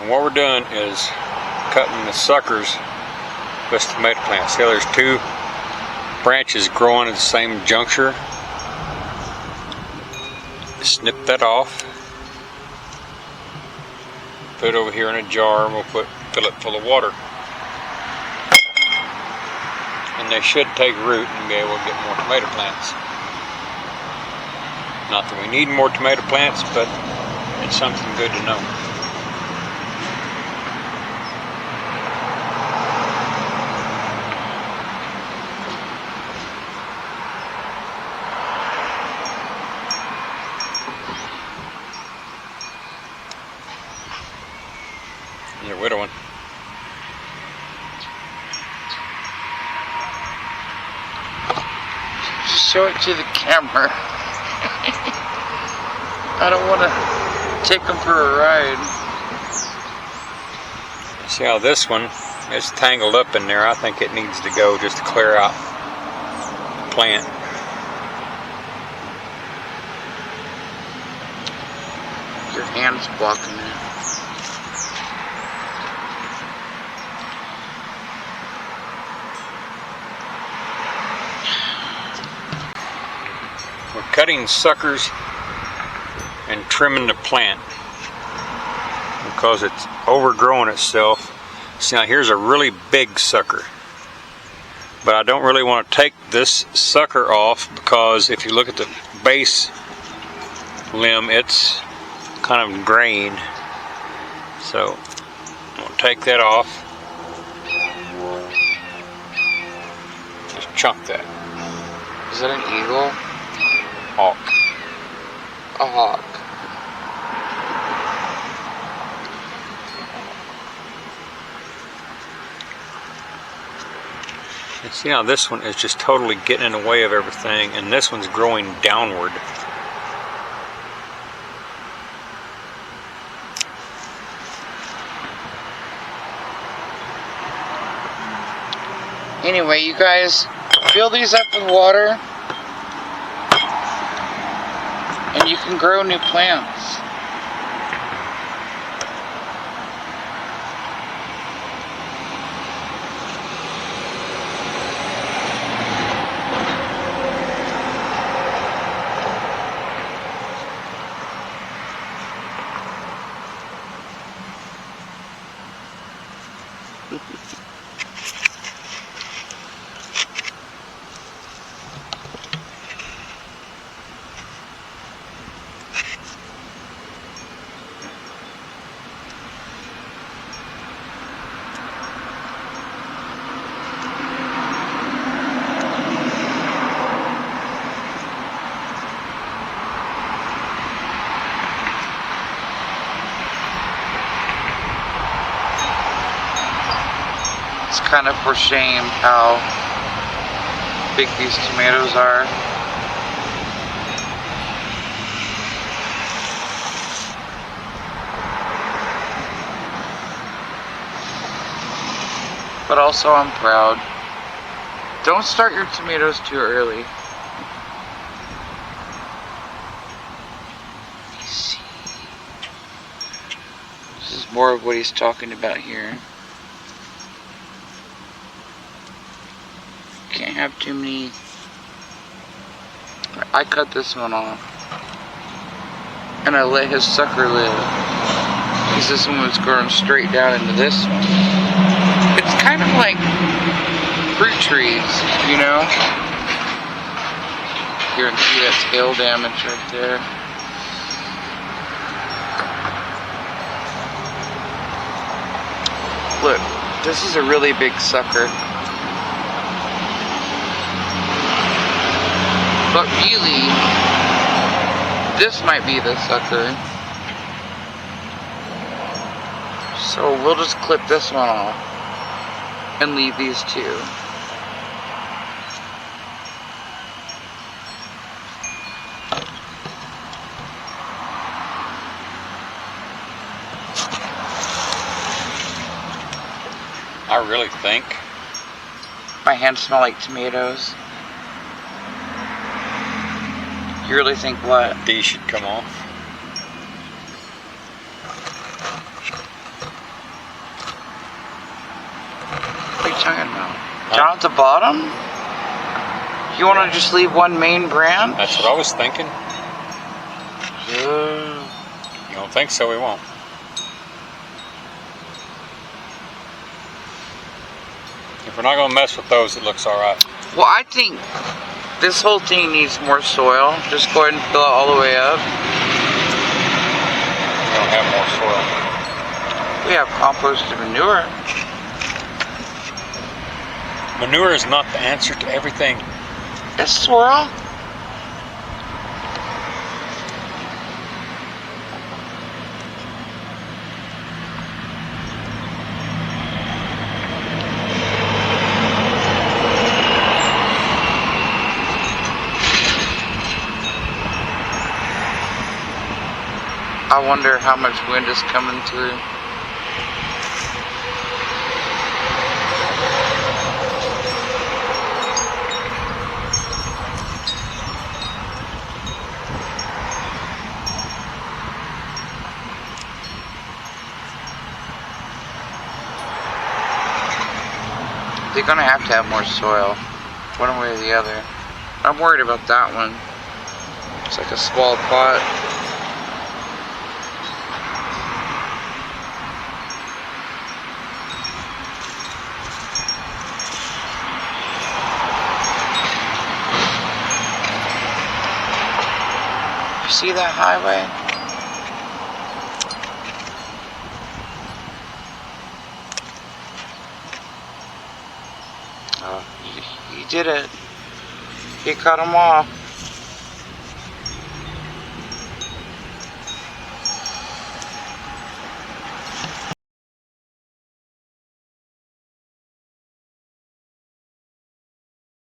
And what we're doing is cutting the suckers with tomato plants. See how there's two branches growing at the same juncture? Snip that off. Put it over here in a jar and we'll fill it full of water. And they should take root and be able to get more tomato plants. Not that we need more tomato plants, but it's something good to know. They're widowing. Show it to the camera. I don't want to take them for a ride. See how this one is tangled up in there? I think it needs to go just to clear out the plant. Your hand's blocking it. We're cutting suckers and trimming the plant because it's overgrowing itself. See, now here's a really big sucker, but I don't really want to take this sucker off because if you look at the base limb, it's kind of graying. So we'll take that off. Just chunk that. Is that an eagle? Hawk. A hawk. And see how this one is just totally getting in the way of everything, and this one's growing downward. Anyway, you guys, fill these up with water and you can grow new plants. It's kind of for shame how big these tomatoes are. But also I'm proud. Don't start your tomatoes too early. This is more of what he's talking about here. Can't have too many. I cut this one off and I let his sucker live because this one was growing straight down into this one. It's kind of like fruit trees, you know? You can see that tail damage right there. Look, this is a really big sucker. But really, this might be the sucker. So we'll just clip this one off and leave these two. I really think my hands smell like tomatoes. You really think what? these should come off. Down at the bottom? You want to just leave one main branch? That's what I was thinking. Yeah. You don't think so? We won't. If we're not going to mess with those, it looks all right. Well, I think this whole thing needs more soil. Just go ahead and fill it all the way up. We don't have more soil. We have compost and manure. Manure is not the answer to everything. It's soil. I wonder how much wind is coming through. They're gonna have to have more soil, one way or the other. I'm worried about that one. It's like a small pot. You see that highway? Oh, he did it. He cut them off.